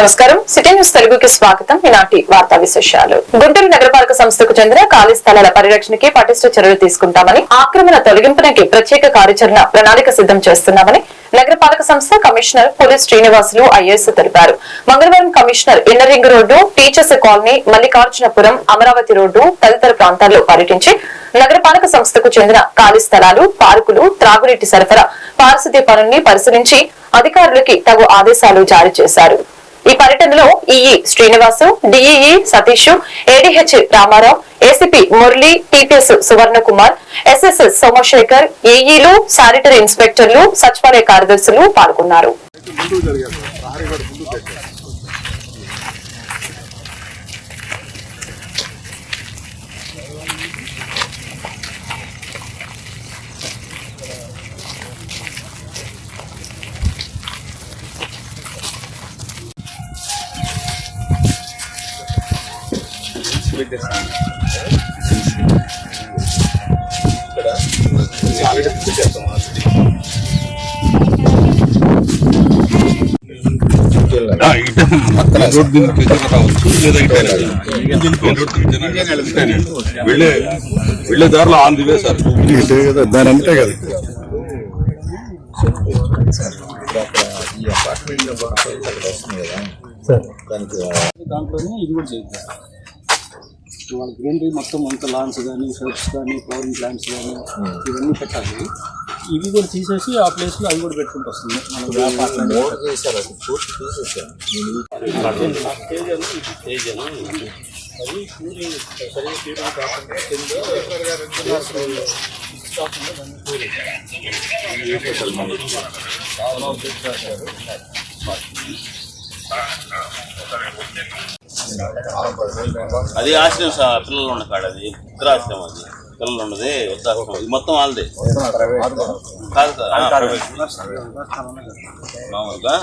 నమస్కారం. City news తెలుగుకి స్వాగతం. ఈనాటి వార్తా విశేషాలు. గుంటూరు నగరపాలక సంస్థకు చెందిన ఖాళీ స్థలాల పరిరక్షణకి పటిష్ట చర్యలు తీసుకుంటామని, ఆక్రమణ తొలగింపునకి ప్రత్యేక కార్యాచరణ ప్రణాళిక సిద్ధం చేస్తున్నామని నగరపాలక సంస్థ కమిషనర్ పోలీస్ శ్రీనివాసులు ఐఏఎస్ తెలిపారు. మంగళవారం commissioner inner ring road, teachers colony, Mallikarjunapuram, Amaravati road తదితర ప్రాంతాల్లో పర్యటించి నగరపాలక సంస్థకు చెందిన ఖాళీ స్థలాలు, పార్కులు, త్రాగునీటి సరఫరా, పారిశుద్ధ్య పనుల్ని పరిశీలించి అధికారులకి తగు ఆదేశాలు జారీ చేశారు. ఈ పర్యటనలో EE Srinivasu, DEE Satish, ADH Ramarao, ACP Murali, TPS Suvarna Kumar, SSS Somashekhar, ఏఈలు, శానిటరీ ఇన్స్పెక్టర్లు, సచివాలయ కార్యదర్శులు పాల్గొన్నారు. వెళ్లే దారిలో ఆన్ ది వే సార్, దాని అంతే కదా. దాంట్లోనే ఇది కూడా చేద్దాం. వాళ్ళ గ్రీనరీ మొత్తం అంత లాన్స్ కానీ, షర్ట్స్ కానీ, ఫ్లవరింగ్ ప్లాంట్స్ కానీ ఇవన్నీ పెట్టాలి. ఇవి కూడా తీసేసి ఆ ప్లేస్లో అవి కూడా పెట్టుకుంటూ వస్తుంది. మనం అది కూలింగ్ సరిగ్గా తీయడం కాకుండా అది ఆశ్రమం సార్, పిల్లలు ఉన్న కాడ, అది వృద్ధాశ్రమం, అది పిల్లలు ఉన్నది వృద్ధాశ్రమం. ఇది మొత్తం వాళ్ళదే కాదు సార్. మామూలుగా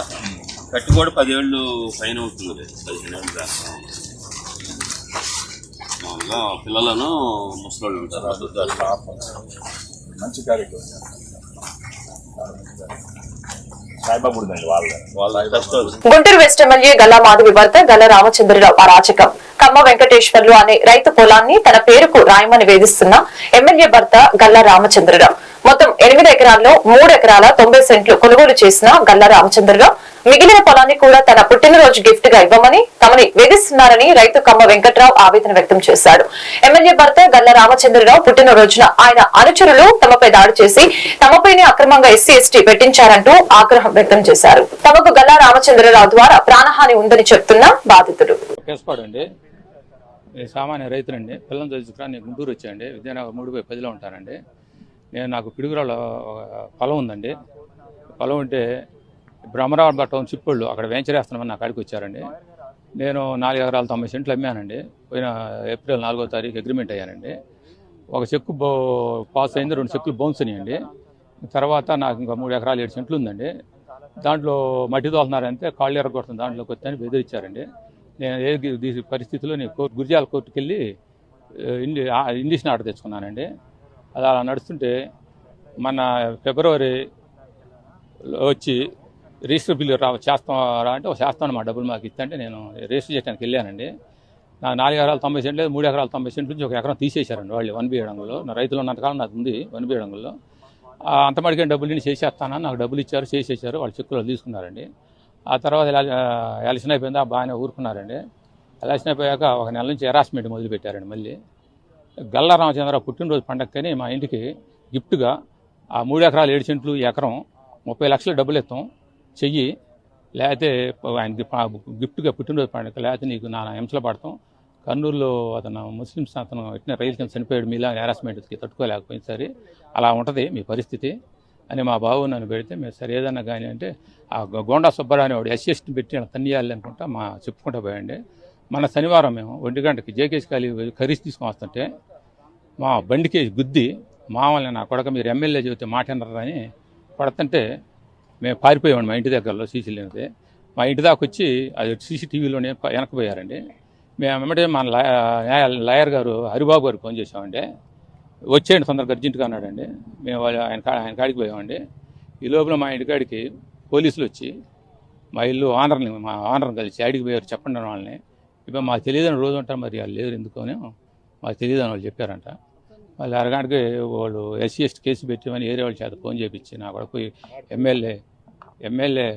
కట్టి కూడా 10 ఏళ్ళు పైన ఉంటుంది, 15 ఏళ్ళు దాకా. మామూలుగా పిల్లలను ముసలోళ్ళు ఉంటారు. మంచి కార్యక్రమం. గుంటూరు వెస్ట్ ఎమ్మెల్యే గల్లా మాధవి భర్త గల్లా రామచంద్రరావు అరాచకం. కమ్మ వెంకటేశ్వర్లు అనే రైతు పొలాన్ని తన పేరుకు రాయమని వేధిస్తున్న ఎమ్మెల్యే భర్త గల్లా రామచంద్రరావు మొత్తం 8 ఎకరాల్లో 3 ఎకరాల 90 సెంట్లు కొనుగోలు చేసిన గల్లా రామచంద్రరావు మిగిలిన పొలాన్ని కూడా తన పుట్టినరోజు గిఫ్ట్ గా ఇవ్వమని తమని వేధిస్తున్నారని రైతు కమ్మ వెంకట్రావు ఆవేదన వ్యక్తం చేశాడు. ఎమ్మెల్యే భర్త గల్లా రామచంద్రరావు పుట్టినరోజున ఆయన అనుచరులు తమపై దాడి చేసి తమపైనే అక్రమంగా ఎస్సీ ఎస్టీ పెట్టించారంటూ ఆగ్రహం వ్యక్తం చేశారు. తమకు గల్లా రామచంద్రరావు ద్వారా ప్రాణహాని ఉందని చెప్తున్న బాధితుడు. సామాన్య రైతులండి, పిల్లలు చదువుకురా, నేను గుంటూరు వచ్చాయండి, విద్యానగర్ 3/10లో ఉంటానండి. నాకు పిడుగురాలో పొలం ఉందండి. పొలం ఉంటే బ్రహ్మరావు టౌన్ చిప్పుళ్ళు అక్కడ వెంచర్ వేస్తున్నామని నా కాడికి వచ్చారండి. నేను 4 ఎకరాల 90 సెంట్లు అమ్మానండి. పోయిన ఏప్రిల్ 4వ తారీఖు అగ్రిమెంట్ అయ్యానండి. ఒక చెక్కు పాస్ అయింది, 2 చెక్కులు బౌన్స్ అయ్యండి. తర్వాత నాకు ఇంకా 3 ఎకరాలు 7 సెంట్లు ఉందండి. దాంట్లో మట్టి తోలుతున్నారంటే కాళ్ళు ఎరగొడుతుంది, దాంట్లోకి వచ్చి బెదిరించారండి. నేను ఏ పరిస్థితిలో నేను గురిజాల కోర్టుకు వెళ్ళి ఇండిషన్ ఆర్డర్ తెచ్చుకున్నానండి. అది అలా నడుస్తుంటే మన ఫిబ్రవరిలో వచ్చి రిజిస్టర్ బిల్లు చేస్తారా అంటే చేస్తాను, మా డబ్బులు మాకు ఇస్తంటే నేను రిజిస్టర్ చేయడానికి వెళ్ళానండి. నా 4 ఎకరాల 90 సెంట్లు 3 ఎకరాల 90 సెంట్ల నుంచి 1 ఎకరం తీసేశారండి వాళ్ళు 1B ఎడంగుల్లో. నా రైతులు ఉన్నంతకాలం నాకు ఉంది 1B ఎడంగుల్లో. అంత మడికే డబ్బులు చేసేస్తానని నాకు డబ్బులు ఇచ్చారు, చేసేసారు. వాళ్ళు చెక్కులు తీసుకున్నారండి. ఆ తర్వాత ఎలక్షన్ అయిపోయింది, బాగానే ఊరుకున్నారండి. ఎలక్షన్ అయిపోయాక 1 నెల నుంచి హెరాస్మెంట్ మొదలుపెట్టారండి. మళ్ళీ గల్లా రామచంద్రరావు పుట్టినరోజు పండగకని మా ఇంటికి గిఫ్ట్గా ఆ 3 ఎకరాలు 7 సెంట్లు ఎకరం 30 లక్షలు డబ్బులు ఇస్తాం చెయ్యి, లేకపోతే ఆయనకి గిఫ్ట్గా పుట్టినరోజు పండుగ, లేకపోతే నీకు నా హింసలు పడతాం. కర్నూలులో అతను ముస్లిమ్స్ అతను ఎట్టిన రైలు కింద చనిపోయాడు, మీలా హెరాస్మెంట్కి తట్టుకోలేకపోయింది. సరే అలా ఉంటుంది మీ పరిస్థితి అని మా బాబు నన్ను పెడితే మేము సరే ఏదన్నా కానీ అంటే ఆ గోండా సుబ్బారావు అనేవాడు ఎస్సీఎస్టీని పెట్టి తన్నియాలి అనుకుంటా చెప్పుకుంటూ పోయండి. మన శనివారం మేము 1 గంటకి జేకేసి ఖాళీ ఖరీదు తీసుకొని వస్తుంటే మా బండికి గుద్ది మామూలు నా కొడక మీరు ఎమ్మెల్యే చెబితే మాట వినరని పడుతుంటే మేము పారిపోయామండి. మా ఇంటి దగ్గరలో సీసీ లేనిదే మా ఇంటి దాకా వచ్చి అది సీసీటీవీలోనే వెనకపోయారండి. మేము వెంబడే మన లాయర్ గారు హరిబాబు గారికి ఫోన్ చేసామండి. వచ్చేయండి తొందరగా అర్జెంటుగా అన్నాడండి. మేము ఆయన కాడికి పోయామండి. ఈ లోపల మా ఇంటికాడికి పోలీసులు వచ్చి మా ఇల్లు మా ఆనర్ని కలిసి అడిగి పోయారు చెప్పండి అని వాళ్ళని. ఇప్పుడు మాకు తెలియదని రోజు ఉంటారు, మరి వాళ్ళు లేరు ఎందుకని మాకు తెలియదని వాళ్ళు చెప్పారంట. వాళ్ళు అరగంటకి వాళ్ళు SC ST కేసు పెట్టామని ఏరియా వాళ్ళ చేత ఫోన్ చేయించి నా కొడుకు ఎమ్మెల్యే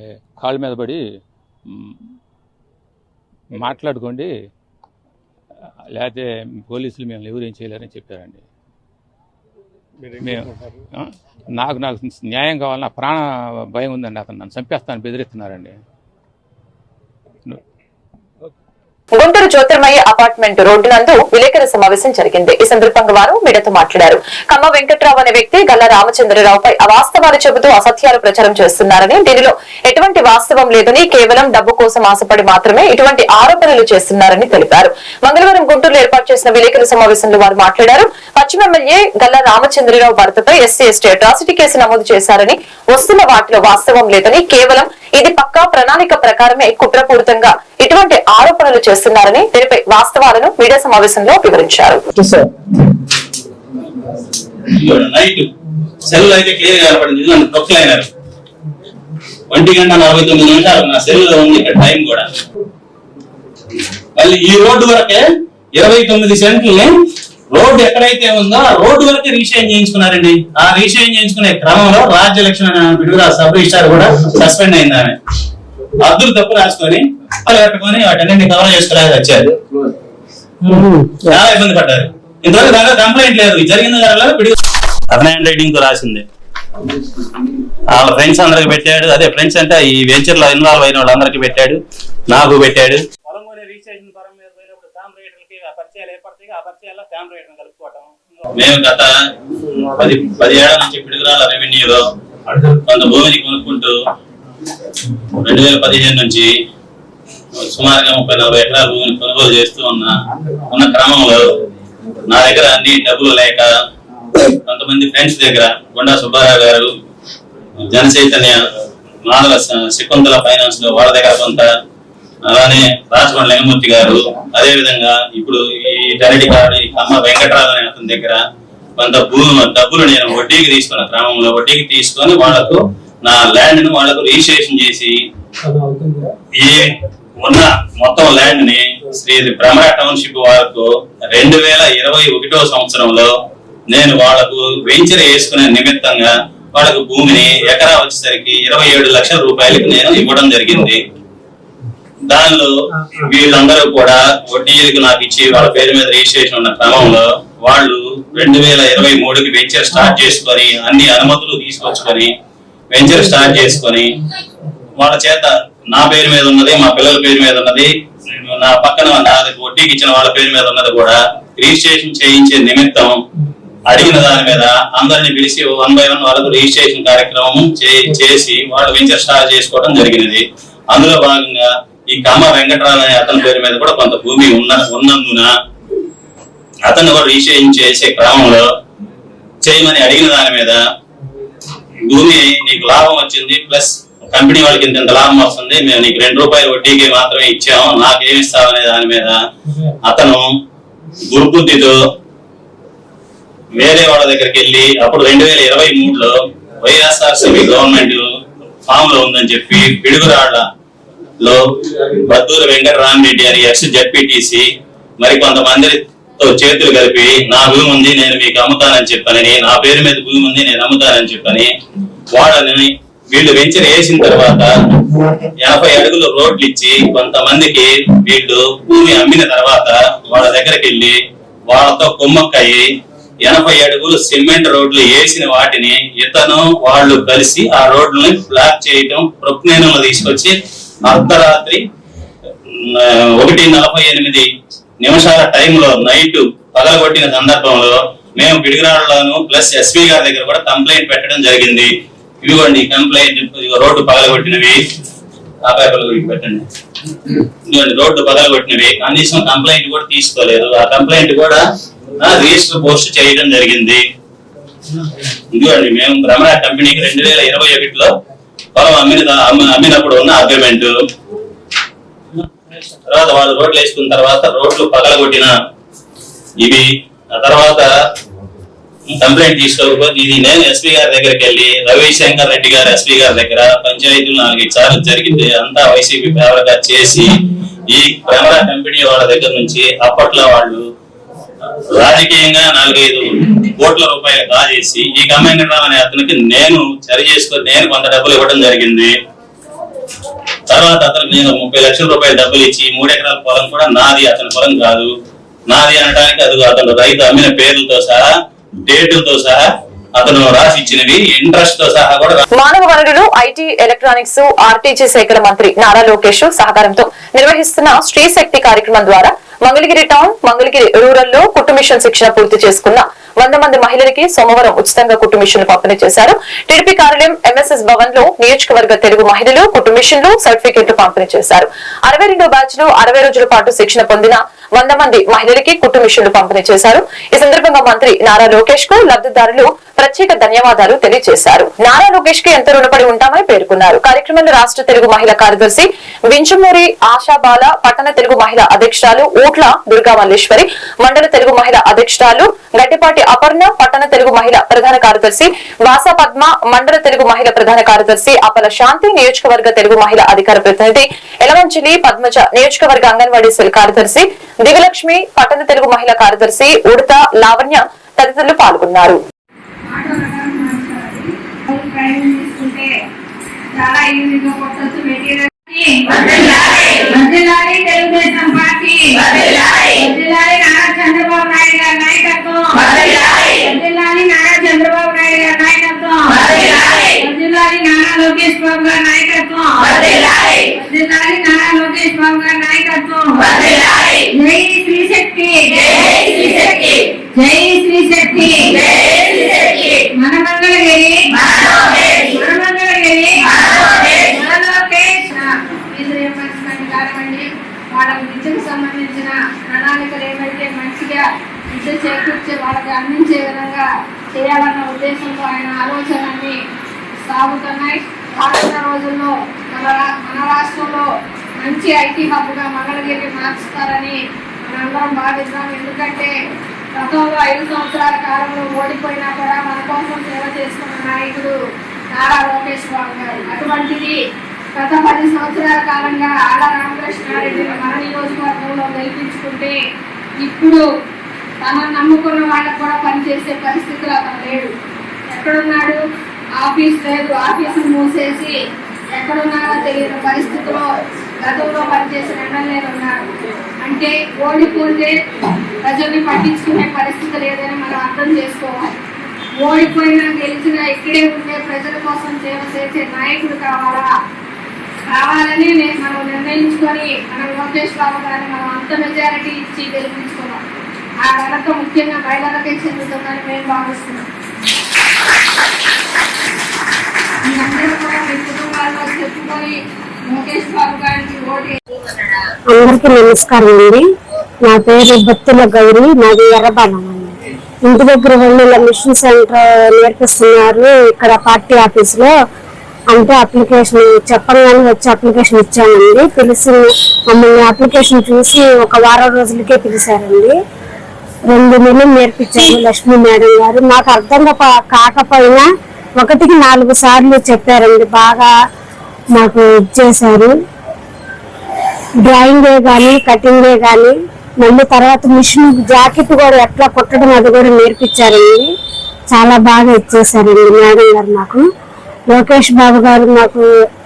కాళ్ళ మీద పడి మాట్లాడుకోండి, లేకపోతే పోలీసులు మేము ఎవరు ఏం చేయలేరని చెప్పారండి. నాకు న్యాయం కావాలి, నా ప్రాణ భయం ఉందండి. అతను నన్ను చంపేస్తాను బెదిరిస్తున్నారండి. గుంటూరు జ్యోతిర్మయ్య అపార్ట్మెంట్ రోడ్డు నందు విలేకరుల సమావేశం జరిగింది. ఈ సందర్భంగా వారు మీడియాతో మాట్లాడారు. కమ్మ వెంకట్రావు అనే వ్యక్తి గల్లా రామచంద్రరావుపై అవాస్తవాలు చెబుతూ అసత్యాలు ప్రచారం చేస్తున్నారని, దీనిలో ఎటువంటి వాస్తవం లేదని, కేవలం డబ్బు కోసం ఆశపడి మాత్రమే ఇటువంటి ఆరోపణలు చేస్తున్నారని తెలిపారు. మంగళవారం గుంటూరులో ఏర్పాటు చేసిన విలేకరుల సమావేశంలో వారు మాట్లాడారు. పశ్చిమ ఎమ్మెల్యే గల్లా రామచంద్రరావు భర్తపై SC ST అట్రాసిటీ కేసు నమోదు చేశారని, వస్తున్న వాటిలో వాస్తవం లేదని, కేవలం ఇది పక్కా ప్రణాళిక ప్రకారమే కుట్రపూరితంగా ఇటువంటి ఆరోపణలు చేస్తున్నారని, దీనిపై వాస్తవాలను మీడియా సమావేశంలో వివరించారు. నైట్ సెల్ అయితే క్లియర్ గా కనపడింది. 1:49 నా సెల్ లో ఉంది ఇక్కడ టైం కూడా. మళ్ళీ ఈ రోడ్డు వరకే 29 సెంట్లని రోడ్డు ఎక్కడైతే ఉందో ఆ రోడ్డు వరకే రీషైన్ చేయించుకున్నారండి. ఆ రీషైన్ చేయించుకునే క్రమంలో రాజ్యలక్ష్మి పిడుగురా సబ్ రిజిస్టార్ కూడా సస్పెండ్ అయింది. ఆమె అద్దులు తప్పు రాసుకొని పెట్టుకొని వాటన్నింటినీ కవర్ చేసుకురాక వచ్చారు. చాలా ఇబ్బంది పడ్డారు. ఇంతవరకు దాంట్లో కంప్లైంట్ లేదు. జరిగిన పిడుగు అతని హ్యాండ్ రైటింగ్ తో రాసింది. వాళ్ళ ఫ్రెండ్స్ అందరికి పెట్టాడు. అదే ఫ్రెండ్స్ అంటే ఈ వెంచర్ లో ఇన్వాల్వ్ అయిన వాళ్ళందరికీ పెట్టాడు, నాకు పెట్టాడు. మేము గత 10 ఏళ్ల నుంచి పిడుగురాల రెవెన్యూలో కొంత భూమిని కొనుక్కుంటూ 2015 నుంచి సుమారుగా 30-40 ఎకరాల భూమిని కొనుగోలు చేస్తూ ఉన్న క్రమంలో నా దగ్గర అన్ని డబ్బులు లేక కొంతమంది ఫ్రెండ్స్ దగ్గర గుండా సుబ్బారావు గారు, జనచైతన్య, మాధవ శకుంతల ఫైనాన్స్ లో వాళ్ళ దగ్గర కొంత, అలానే రాజకొండ లింగమూర్తి గారు, అదే విధంగా ఇప్పుడు ఈ టెరటి గారు ఈ కమ్మ వెంకట్రావు అనే అతని దగ్గర కొంత డబ్బులు నేను వడ్డీకి తీసుకున్న క్రమంలో వడ్డీకి తీసుకొని వాళ్లకు నా ల్యాండ్ ను వాళ్లకు రిజిస్ట్రేషన్ చేసి ఈ ఉన్న మొత్తం ల్యాండ్ ని శ్రీ భ్రమర టౌన్షిప్ వాళ్లకు 2021వ సంవత్సరంలో నేను వాళ్లకు వెంచర్ వేసుకునే నిమిత్తంగా వాళ్ళకు భూమిని ఎకరా వచ్చేసరికి 27 లక్షల రూపాయలకు నేను ఇవ్వడం జరిగింది. దానిలో వీళ్ళందరూ కూడా వడ్డీలకు నాకు ఇచ్చి వాళ్ళ పేరు మీద రిజిస్ట్రేషన్ ఉన్న క్రమంలో వాళ్ళు 2023కి వెంచర్ స్టార్ట్ చేసుకొని అన్ని అనుమతులు తీసుకొచ్చుకొని వెంచర్ స్టార్ట్ చేసుకొని వాళ్ళ చేత నా పేరు మీద ఉన్నది, మా పిల్లల పేరు మీద ఉన్నది, నా పక్కన వడ్డీకి ఇచ్చిన వాళ్ళ పేరు మీద ఉన్నది కూడా రిజిస్ట్రేషన్ చేయించే నిమిత్తం అడిగిన దాని మీద అందరిని పిలిచి 1 by 1 వాళ్ళకు రిజిస్ట్రేషన్ కార్యక్రమం చేసి వాళ్ళు వెంచర్ స్టార్ట్ చేసుకోవడం జరిగినది. అందులో భాగంగా ఈ కమ్మ వెంకట్రావు అనే అతని పేరు మీద కూడా కొంత భూమి ఉన్నందున అతను కూడా రిజిస్ట్రేషన్ చేసే క్రమంలో చేయమని అడిగిన దాని మీద భూమి నీకు లాభం వచ్చింది ప్లస్ కంపెనీ వాళ్ళకి ఇంత లాభం వస్తుంది, మేము నీకు 2 రూపాయలు వడ్డీకి మాత్రమే ఇచ్చాము, నాకేమి ఇస్తామనే దాని మీద అతను దుర్బుద్ధితో వేరే వాళ్ళ దగ్గరికి వెళ్ళి అప్పుడు 2023లో వైఎస్ఆర్సీపీ గవర్నమెంట్ ఫామ్ లో ఉందని చెప్పి పిడుగురాళ్లలో బద్దూరు వెంకటరామరెడ్డి అని ex-ZPTC మరి కొంతమందితో చేతులు కలిపి నా భూమి ఉంది నేను మీకు అమ్ముతానని చెప్పని, నా పేరు మీద భూమి ఉంది నేను అమ్ముతానని చెప్పని వాళ్ళని వీళ్ళు వెంచర్ వేసిన తర్వాత 80 అడుగులు రోడ్లు ఇచ్చి కొంతమందికి వీళ్ళు భూమి అమ్మిన తర్వాత వాళ్ళ దగ్గరికి వెళ్ళి వాళ్ళతో కుమ్మక్కయ్యి 80 అడుగులు సిమెంట్ రోడ్లు వేసిన వాటిని ఇతను వాళ్ళు కలిసి ఆ రోడ్లని బ్లాక్ చేయటం ప్రొక్నేనంలో తీసుకొచ్చి అర్ధరాత్రి 1:48 టైంలో నైట్ పగలగొట్టిన సందర్భంలో మేము పిడుగురాళ్లను ప్లస్ ఎస్పీ గారి దగ్గర కూడా కంప్లైంట్ పెట్టడం జరిగింది. ఇదిగోండి కంప్లైంట్, రోడ్డు పగలగొట్టినవి ఆ పేపర్లు పెట్టండి, ఇదిగోండి రోడ్డు పగలగొట్టినవి, కనీసం కంప్లైంట్ కూడా తీసుకోలేదు. ఆ కంప్లైంట్ కూడా రిజిస్టర్ పోస్ట్ చేయడం జరిగింది. ఇదిగోండి మేము భ్రమర కంపెనీకి 2021లో పొలం అమ్మినప్పుడు ఉన్న అగ్రిమెంట్. తర్వాత వాళ్ళు రోడ్లు వేసుకున్న తర్వాత రోడ్లు పగలగొట్టిన ఇవి, ఆ తర్వాత కంప్లైంట్ తీసుకోకపోతే ఇది నేను ఎస్పీ గారి దగ్గరికి వెళ్ళి రవిశంకర్ రెడ్డి గారు ఎస్పీ గారి దగ్గర పంచాయతీలు 4 సార్లు జరిగింది, అంతా వైసీపీ ఫేవర్ గా చేసి ఈ కెమెరా కంపెనీ వాళ్ళ దగ్గర నుంచి అప్పట్లో వాళ్ళు రాజకీయంగా 4-5 కోట్ల రూపాయలు కాజేసి ఈ కమ్మంగరావు అనే అతనికి నేను చర్య చేసుకొని నేను కొంత డబ్బులు ఇవ్వడం జరిగింది. తర్వాత అతనికి నేను 30 లక్షల రూపాయలు డబ్బులు ఇచ్చి 3 ఎకరాల పొలం కూడా నాది, అతని పొలం కాదు. నాది అనడానికి అది అతను రైతు అమ్మిన పేర్లతో సహా డేటులతో సహా అతను రాసి ఇచ్చినవి ఇంట్రెస్ట్ తో సహా కూడా. మానవ వనరులు, ఐటీ, ఎలక్ట్రానిక్స్, ఆర్టీజీ శాఖల మంత్రి నారా లోకేష్ సహకారంతో నిర్వహిస్తున్న స్త్రీ శక్తి కార్యక్రమం ద్వారా మంగళగిరి టౌన్, మంగళగిరి రూరల్ లో కుట్టు మిషన్ శిక్షణ పూర్తి చేసుకున్న 100 మంది మహిళలకి సోమవారం ఉచితంగా కుట్టు మిషన్లు పంపిణీ చేశారు. టీడీపీ కార్యాలయం ఎంఎస్ఎస్ భవన్ లో నియోజకవర్గ తెలుగు మహిళలు కుట్టు మిషన్లు, సర్టిఫికెట్లు పంపిణీ చేశారు. 62 బ్యాచ్ లో 60 రోజుల పాటు శిక్షణ పొందిన 100 మంది మహిళలకి కుట్టు మిషన్లు పంపిణీ చేశారు. ఈ సందర్భంగా మంత్రి నారా లోకేష్ కు లబ్ధిదారులు ప్రత్యేక ధన్యవాదాలు తెలియజేశారు. నారా లోకేష్ కి ఎంత రుణపడి ఉంటామని పేర్కొన్నారు. కార్యక్రమంలో రాష్ట్ర తెలుగు మహిళా కార్యదర్శి వించమూరి ఆశాబాల, పట్టణ తెలుగు మహిళా అధ్యక్షురాలు ఊట్ల దుర్గా మల్లేశ్వరి, మండల తెలుగు మహిళా అధ్యక్షురాలు గట్టిపాటి అపర్ణ, పట్టణ తెలుగు మహిళా ప్రధాన కార్యదర్శి వాసా పద్మ, మండల తెలుగు మహిళా ప్రధాన కార్యదర్శి అపల శాంతి, నియోజకవర్గ తెలుగు మహిళా అధికార ప్రతినిధి ఎలవంచిలి పద్మజ, నియోజకవర్గ అంగన్వాడీ సెల్ కార్యదర్శి దివ్యలక్ష్మి, పట్టణ తెలుగు మహిళా కార్యదర్శి ఉడత లావణ్య తదితరులు పాల్గొన్నారు. చాలా ఈజీగా కొట్టొచ్చు మెటీరియల్. తెలుగుదేశం పార్టీ, నారా చంద్రబాబు నాయుడు గారి నాయకత్వం, నారా చంద్రబాబు నాయుడు గారి నాయకత్వం, నారా లోకేష్ బాబు గారి నాయకత్వం, నారా లోకేష్ బాబు గారి నాయకత్వం. జై శ్రీ శక్తి, జై శ్రీ శక్తి, మన మంగళగిరి, మన మంగళగిరి, కానివ్వండి, వాళ్ళకి విద్యకు సంబంధించిన ప్రణాళికలు ఏవైతే మంచిగా విద్య చేకూర్చే వాళ్ళకి అందించే విధంగా చేయాలన్న ఉద్దేశంతో ఆయన ఆలోచనలన్నీ సాగుతున్నాయి. రానున్న రోజుల్లో మన రాష్ట్రంలో మంచి ఐటీ హబ్గా మంగళగిరి మార్చుతారని మనందరం భావిస్తాం. ఎందుకంటే గతంలో 5 సంవత్సరాల కాలంలో ఓడిపోయినా కూడా మన కోసం సేవ చేసుకున్న నాయకుడు నారా లోకేష్ బాబు గారు. అటువంటిది గత 10 సంవత్సరాల కాలంగా ఆడ రామకృష్ణారెడ్డిని మన నియోజకవర్గంలో గెలిపించుకుంటే ఇప్పుడు తనను నమ్ముకున్న వాళ్ళకు కూడా పనిచేసే పరిస్థితులు అతను లేడు. ఎక్కడున్నాడు? ఆఫీస్ లేదు, ఆఫీసును మూసేసి ఎక్కడున్నారో తెలియని పరిస్థితిలో గతంలో పనిచేసిన ఎమ్మెల్యేలు ఉన్నారు. అంటే ఓడిపోతే ప్రజల్ని పట్టించుకునే పరిస్థితి లేదని మనం అర్థం చేసుకోవాలి. ఓడిపోయినా గెలిచినా ఇక్కడే ఉండే ప్రజల కోసం సేవ చేసే నాయకుడు కావాలని మనం నిర్ణయించుకొని మనం లోకేష్ బాబు గారిని మనం అంత మెజారిటీ ఇచ్చి గెలిపించుకున్నాం. ఆ ఘనత ముఖ్యంగా మహిళలకే చెందుతుందని మేము భావిస్తున్నాం. మీరందరూ కూడా మీ కుటుంబాల్లో చెప్పుకొని లోకేష్ బాబు గారికి ఓటు. అందరికీ నమస్కారం అండి. నా పేరు బత్తుల గౌరీ, నాది ఎర్రబాలం అండి. ఇంటి దగ్గర వెళ్ళి మిషన్ సెంటర్ నేర్పిస్తున్నారు ఇక్కడ పార్టీ ఆఫీస్ లో. అంటే అప్లికేషన్ చెప్పగానే వచ్చి అప్లికేషన్ ఇచ్చామండి. పిలిచి మమ్మల్ని అప్లికేషన్ చూసి 1 వారం రోజులకే పిలిచారండి. 2 నెలలు నేర్పించారు లక్ష్మీ మేడం గారు. నాకు అర్థం కాకపోయినా 1కి 4 సార్లు చెప్పారండి. బాగా మాకు ఇచ్చేశారు. డ్రాయింగే కానీ కటింగే కానీ మళ్ళీ తర్వాత మిషన్ జాకెట్ కూడా ఎట్లా కుట్టడం అది కూడా నేర్పించారండి. చాలా బాగా ఇచ్చేసారండి మేడం గారు మాకు. లోకేష్ బాబు గారు మాకు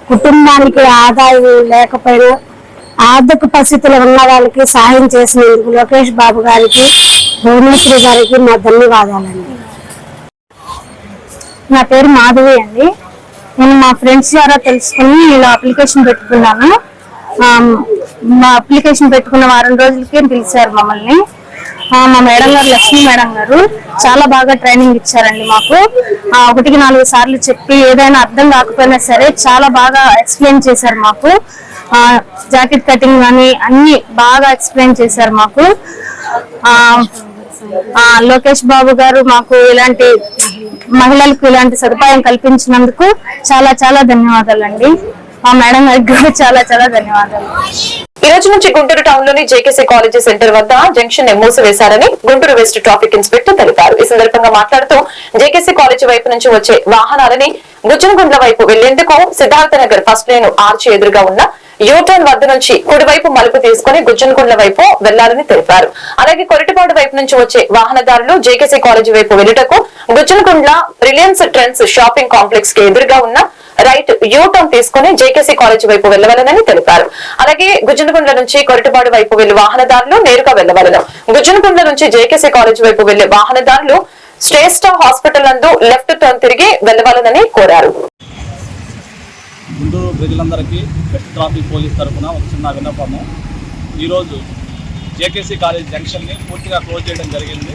కుటుంబానికి ఆదాయం లేకపోయినా ఆర్థిక పరిస్థితులు ఉన్న వాళ్ళకి సహాయం చేసినందుకు లోకేష్ బాబు గారికి, భువనేశ్వరి గారికి మా ధన్యవాదాలండి. నా పేరు మాధవి అండి. నేను మా ఫ్రెండ్స్ ద్వారా తెలుసుకుని ఇలా అప్లికేషన్ పెట్టుకున్నాను. మా అప్లికేషన్ పెట్టుకున్న 1 వారం రోజులకే పిలిచారు మమ్మల్ని. మా మేడం గారు లక్ష్మీ మేడం గారు చాలా బాగా ట్రైనింగ్ ఇచ్చారండి మాకు. 1కి 4 సార్లు చెప్పి ఏదైనా అర్థం కాకపోయినా సరే చాలా బాగా ఎక్స్ప్లెయిన్ చేశారు మాకు. జాకెట్ కటింగ్ కానీ అన్ని బాగా ఎక్స్ప్లెయిన్ చేశారు మాకు. లోకేష్ బాబు గారు మాకు ఇలాంటి మహిళలకు ఇలాంటి సదుపాయం కల్పించినందుకు చాలా చాలా ధన్యవాదాలండి. మా మేడం గారికి చాలా చాలా ధన్యవాదాలు. ఈ రోజు నుంచి గుంటూరు టౌన్ లోని జేకేసీ కాలేజీ సెంటర్ వద్ద జంక్షన్ మూసివేశారని గుంటూరు వెస్ట్ ట్రాఫిక్ ఇన్స్పెక్టర్ తెలిపారు. ఈ సందర్భంగా మాట్లాడుతూ జేకేసీ కాలేజీ వైపు నుంచి వచ్చే వాహనాలని గుజ్జనగుండ్ల వైపు వెళ్లేందుకు Siddhartha Nagar first lane arch ఎదురుగా ఉన్న యూటర్న్ వద్ద నుంచి కుడివైపు మలుపు తీసుకుని గుజ్జనగుండ్ల వైపు వెళ్లాలని తెలిపారు. అలాగే కొరటిపాడు వైపు నుంచి వచ్చే వాహనదారులు జేకేసీ కాలేజీ వైపు వెళ్లుటకు Gujjanagundla Reliance Trends shopping complex కి ఎదురుగా ఉన్న రైట్ యూటర్న్ తీసుకుని జేకేసీ కాలేజీ వైపు వెళ్లవలనని తెలిపారు. అలాగే గుజ్జనగుండ్ల నుంచి కొరటిపాడు వైపు వెళ్లి వాహనదారులు నేరుగా వెళ్లవలను. గుజ్జనగుండ్ల నుంచి జేకేసీ కాలేజీ వైపు వెళ్లే వాహనదారులు శ్రేష్ఠ హాస్పిటల్ నందు లెఫ్ట్ టర్న్ తిరిగి వెళ్లవలనని కోరారు. గుంటూరు ప్రజలందరికీ వెస్ట్ ట్రాఫిక్ పోలీస్ తరఫున ఒక చిన్న విన్నపము. ఈరోజు జేకేసీ కాలేజ్ జంక్షన్ని పూర్తిగా క్లోజ్ చేయడం జరిగింది.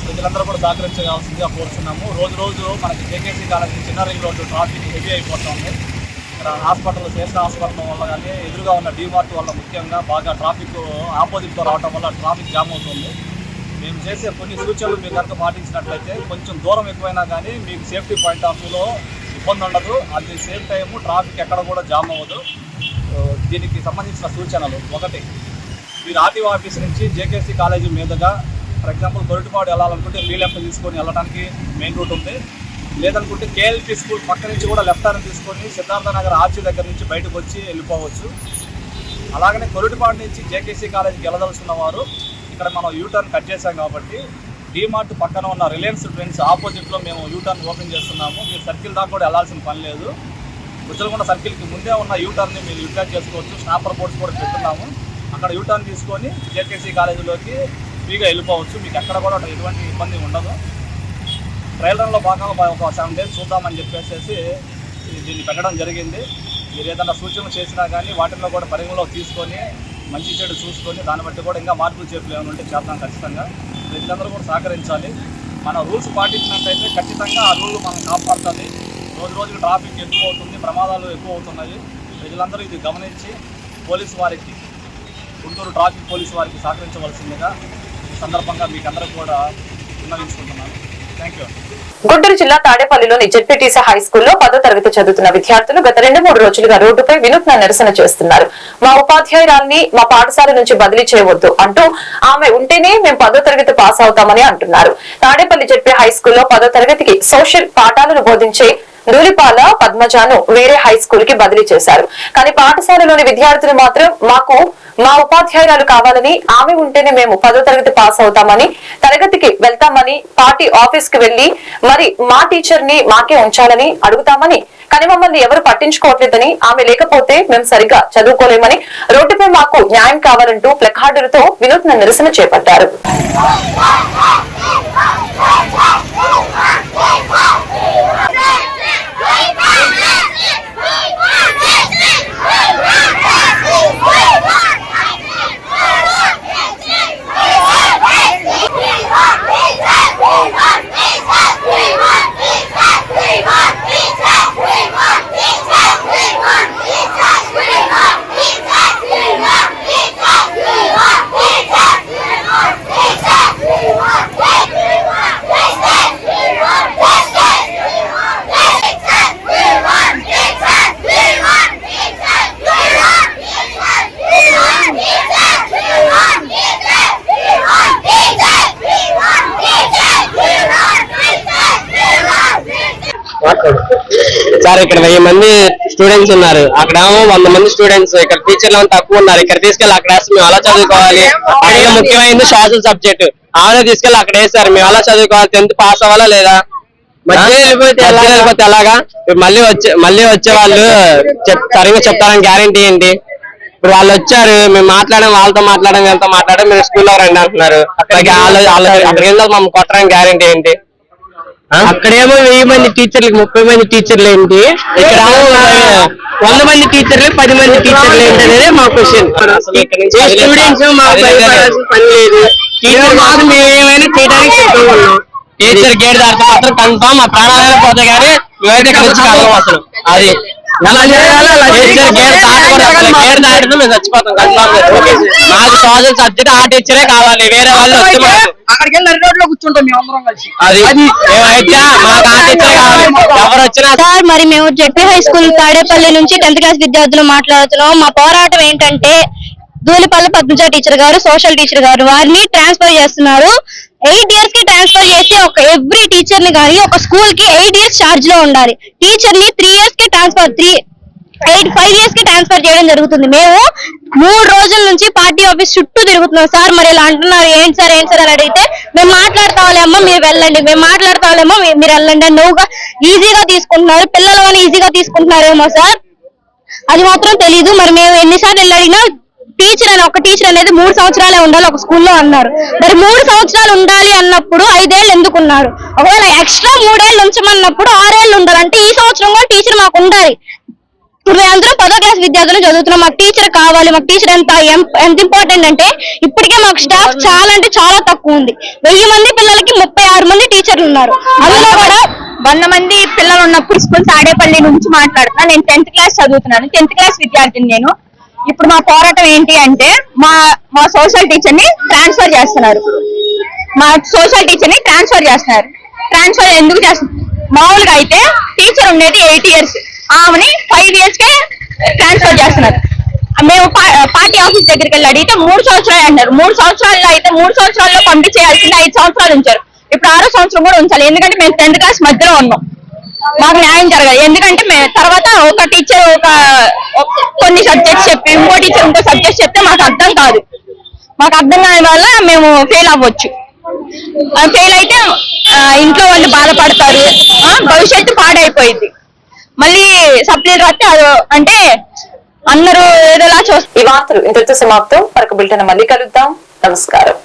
ప్రజలందరూ కూడా సహకరించవలసిందిగా కోరుతున్నాము. రోజు మనకి జేకేసీ కాలేజ్ చిన్న రింగ్ రోడ్డు ట్రాఫిక్ హెవీ అయిపోతుంది. ఇక్కడ హాస్పిటల్ శ్రేష్ఠ హాస్పిటల్ వల్ల కానీ ఎదురుగా ఉన్న డీమార్ట్ వల్ల ముఖ్యంగా బాగా ట్రాఫిక్ ఆపోజిట్లో రావడం వల్ల ట్రాఫిక్ జామ్ అవుతుంది. మేము చేసే కొన్ని సూచనలు మీరు కనుక పాటించినట్లయితే కొంచెం దూరం ఎక్కువైనా కానీ మీకు సేఫ్టీ పాయింట్ ఆఫ్ వ్యూలో ఇబ్బంది ఉండదు. At the same time traffic ఎక్కడ కూడా జామ్ అవ్వదు. దీనికి సంబంధించిన సూచనలు: ఒకటి, మీరు ఆర్టీఓ ఆఫీస్ నుంచి జేకేసీ కాలేజీ మీదుగా ఫర్ ఎగ్జాంపుల్ కొరటిపాడు వెళ్ళాలనుకుంటే మీ లెఫ్ట్ తీసుకొని వెళ్ళడానికి మెయిన్ రూట్ ఉంది. లేదనుకుంటే కేఎల్పీ స్కూల్ పక్క నుంచి కూడా లెఫ్ట్ టర్న్ తీసుకొని సిద్ధార్థ నగర్ ఆర్చి దగ్గర నుంచి బయటకు వచ్చి వెళ్ళిపోవచ్చు. అలాగనే కొరటిపాడు నుంచి జేకేసీ కాలేజీకి వెళ్ళదలుచున్న వారు ఇక్కడ మనం యూటర్న్ కట్ చేశాం కాబట్టి డీమార్ట్ పక్కన ఉన్న రిలయన్స్ ట్రెండ్స్ ఆపోజిట్లో మేము యూటర్న్ ఓపెన్ చేస్తున్నాము. మీరు సర్కిల్ దాకా కూడా వెళ్ళాల్సిన పని లేదు. గుజ్జలగొండ సర్కిల్కి ముందే ఉన్న యూటర్న్ని మీరు యూటిలైజ్ చేసుకోవచ్చు. స్నాపర్ బోర్డ్స్ కూడా పెడుతున్నాము. అక్కడ యూటర్న్ తీసుకొని జేకేసీ కాలేజీలోకి ఫ్రీగా వెళ్ళిపోవచ్చు. మీకు ఎక్కడ కూడా ఎటువంటి ఇబ్బంది ఉండదు. ట్రయల్ రన్లో భాగంగా ఒక 7 days చూద్దామని చెప్పేసి దీన్ని పెట్టడం జరిగింది. మీరు ఏదైనా సూచనలు చేసినా కానీ వాటిల్లో కూడా పరిగణలో తీసుకొని మంచి చెడు చూసుకొని దాన్ని బట్టి కూడా ఇంకా మార్పులు చేర్పులు ఏమైనా ఉంటే చేద్దాం. ఖచ్చితంగా ప్రజలందరూ కూడా సహకరించాలి. మన రూల్స్ పాటించినట్లయితే ఖచ్చితంగా ఆ రూల్ మనం కాపాడుతుంది. రోజుకు ట్రాఫిక్ ఎక్కువ అవుతుంది, ప్రమాదాలు ఎక్కువ అవుతున్నాయి. ప్రజలందరూ ఇది గమనించి పోలీసు వారికి, గుంటూరు ట్రాఫిక్ పోలీసు వారికి సహకరించవలసిందిగా ఈ సందర్భంగా మీకు అందరికీ కూడా విన్నవించుకుంటున్నాను. Thank you. గుంటూరు జిల్లా తాడేపల్లిలోని జెడ్పీటీసీ హై స్కూల్లో 10వ తరగతి చదువుతున్న విద్యార్థులు గత 2-3 రోజులుగా రోడ్డుపై వినూత్న నిరసన చేస్తున్నారు. మా ఉపాధ్యాయురాల్ని మా పాఠశాల నుంచి బదిలీ చేయవద్దు అంటూ ఆమె ఉంటేనే మేము 10వ తరగతి పాస్ అవుతామని అంటున్నారు. తాడేపల్లి జెడ్పీ హై స్కూల్లో 10వ తరగతికి సోషల్ పాఠాలను బోధించే ధూళిపాల పద్మజాను వేరే హై స్కూల్ కి బదిలీ చేశారు. కానీ పాఠశాలలోని విద్యార్థులు మాత్రం మాకు మా ఉపాధ్యాయురాలు కావాలని, ఆమె ఉంటేనే మేము 10వ తరగతి పాస్ అవుతామని, తరగతికి వెళ్తామని, పార్టీ ఆఫీస్ కి వెళ్లి మరి మా టీచర్ ని మాకే ఉంచాలని అడుగుతామని, కానీ మమ్మల్ని ఎవరు పట్టించుకోవట్లేదని, ఆమె లేకపోతే మేము సరిగ్గా చదువుకోలేమని, రోడ్డుపై మాకు న్యాయం కావాలంటూ ప్లకార్డులతో వినూత్న నిరసన చేపట్టారు. సార్ ఇక్కడ 1000 మంది స్టూడెంట్స్ ఉన్నారు, అక్కడేమో 100 మంది స్టూడెంట్స్, ఇక్కడ టీచర్లు ఏమో తక్కువ ఉన్నారు. ఇక్కడ తీసుకెళ్ళి అక్కడ వేస్తే మేము అలా చదువుకోవాలి. అక్కడ ముఖ్యమైనది సోషల్ సబ్జెక్ట్, ఆమె తీసుకెళ్ళి అక్కడ వేస్తారు. మేము అలా చదువుకోవాలి. 10th పాస్ అవ్వాలా లేదా? మధ్య వెళ్ళిపోతే ఎలాగా? మళ్ళీ వచ్చే వాళ్ళు సరిగ్గా చెప్తారని గ్యారంటీ ఏంటి? ఇప్పుడు వాళ్ళు వచ్చారు, మేము మాట్లాడాం, వాళ్ళతో మాట్లాడాం, వీళ్ళతో మాట్లాడాం, మీరు స్కూల్లో రండి అంటున్నారు. అక్కడికి వెళ్ళి మమ్మల్ని కొట్టడానికి గ్యారంటీ ఏంటి? అక్కడేమో 1000 మంది టీచర్లకి 30 మంది టీచర్లు ఏంటి, ఇక్కడ 100 మంది టీచర్లు 10 మంది టీచర్లు ఏంటి అనేది మా క్వశ్చన్. స్టూడెంట్స్ మాకు భయపడాల్సిన పని లేదు. టీచర్ మాకు మేము ఏమైనా చేయడానికి సిద్ధంగా ఉన్నాం. టీచర్ గేట్ దాటితే మాత్రం కన్ఫామ్ మా ప్రాణాలైనా పోతే కానీ మేమైతే ఇక్కడ నుంచి కలగం అసలు. అది అలా చేయాలి, అలా చేస్తే గేర్ దాటితే మేము చచ్చిపోతాం కన్ఫామ్. మాకు సోషల్ సబ్జెక్ట్ ఆ టీచరే కావాలి, వేరే వాళ్ళు వస్తే అక్కడికి వెళ్ళి నడి రోడ్లో కూర్చుంటాం మేము అందరం కలిసి. అది మేమైతే మాకు ఆ టీచరే కావాలి, ఎవరు వచ్చినా. సార్ మరి మేము జెడ్పీ హై స్కూల్ తాడేపల్లి నుంచి 10th క్లాస్ విద్యార్థులు మాట్లాడుతున్నాం. మా పోరాటం ఏంటంటే దూలిపల్లి పద్మజ టీచర్ గారు, సోషల్ టీచర్ గారు, వారిని ట్రాన్స్ఫర్ చేస్తున్నారు. 8 years కి ట్రాన్స్ఫర్ చేసి ఒక ఎవ్రీ టీచర్ ని కానీ ఒక స్కూల్ కి 8 years చార్జ్ లో ఉండాలి. టీచర్ ని 3 years కి ట్రాన్స్ఫర్ 5 years కి ట్రాన్స్ఫర్ చేయడం జరుగుతుంది. మేము 3 రోజుల నుంచి పార్టీ ఆఫీస్ చుట్టూ తిరుగుతున్నాం. సార్ మరి ఇలా అంటున్నారు, ఏంటి సార్ అని అడిగితే మేము మాట్లాడతామేమో మీరు వెళ్ళండి, మేము మాట్లాడతామేమో మీరు వెళ్ళండి అని నువ్వుగా ఈజీగా తీసుకుంటున్నారు. పిల్లలు అని ఈజీగా తీసుకుంటున్నారేమో సార్, అది మాత్రం తెలీదు. మరి మేము ఎన్నిసార్లు వెళ్ళడినా ఒక టీచర్ అనేది 3 సంవత్సరాలే ఉండాలి ఒక స్కూల్లో అన్నారు. మరి 3 సంవత్సరాలు ఉండాలి అన్నప్పుడు 5 ఏళ్ళు ఎందుకున్నారు? ఒకవేళ ఎక్స్ట్రా 3 ఏళ్ళు ఉంచమన్నప్పుడు 6 ఏళ్ళు ఉండాలంటే ఈ సంవత్సరం కూడా టీచర్ మాకు ఉండాలి. ఇప్పుడు మేమందరం 10వ క్లాస్ విద్యార్థులు చదువుతున్నాం, మాకు టీచర్ కావాలి. మాకు టీచర్ ఎంత ఇంపార్టెంట్ అంటే ఇప్పటికే మాకు స్టాఫ్ చాలా అంటే చాలా తక్కువ ఉంది. 1000 మంది పిల్లలకి 36 మంది టీచర్లు ఉన్నారు. అందులో కూడా 100 మంది పిల్లలు ఉన్నప్పుడు స్కూల్ తాడేపల్లి నుంచి మాట్లాడుతున్నా. నేను 10th క్లాస్ చదువుతున్నాను, 10th క్లాస్ విద్యార్థిని నేను. ఇప్పుడు మా పోరాటం ఏంటి అంటే మా సోషల్ టీచర్ ని ట్రాన్స్ఫర్ చేస్తున్నారు. ట్రాన్స్ఫర్ ఎందుకు చేస్తున్నారు? మామూలుగా అయితే టీచర్ ఉండేది 8 years, ఆమెని 5 years కే ట్రాన్స్ఫర్ చేస్తున్నారు. మేము పార్టీ ఆఫీస్ దగ్గరికి వెళ్ళి అడిగితే 3 సంవత్సరాలు అన్నారు. 3 సంవత్సరాల్లో అయితే 3 సంవత్సరాల్లో పంపించేయాల్సింది 5 సంవత్సరాలు ఉంచారు. ఇప్పుడు 6వ సంవత్సరం కూడా ఉంచాలి, ఎందుకంటే మేము 10th క్లాస్ మధ్యలో ఉన్నాం. మాకు న్యాయం జరగాలి. ఎందుకంటే తర్వాత ఒక టీచర్ కొన్ని సబ్జెక్ట్స్ చెప్పి ఇంకో టీచర్ ఇంకో సబ్జెక్ట్ చెప్తే మాకు అర్థం కాదు. మాకు అర్థం కాని వల్ల మేము ఫెయిల్ అవ్వచ్చు. ఫెయిల్ అయితే ఇంట్లో వాళ్ళు బాధపడతారు, భవిష్యత్తు పాడైపోయింది. మళ్ళీ సప్లీలు రాస్తే అంటే అందరూ ఏదోలా చూస్తారు. ఈ వార్తలు ఇంతటితో సమాప్తం. మరొక బులెటిన్ మళ్ళీ కలుద్దాం. నమస్కారం.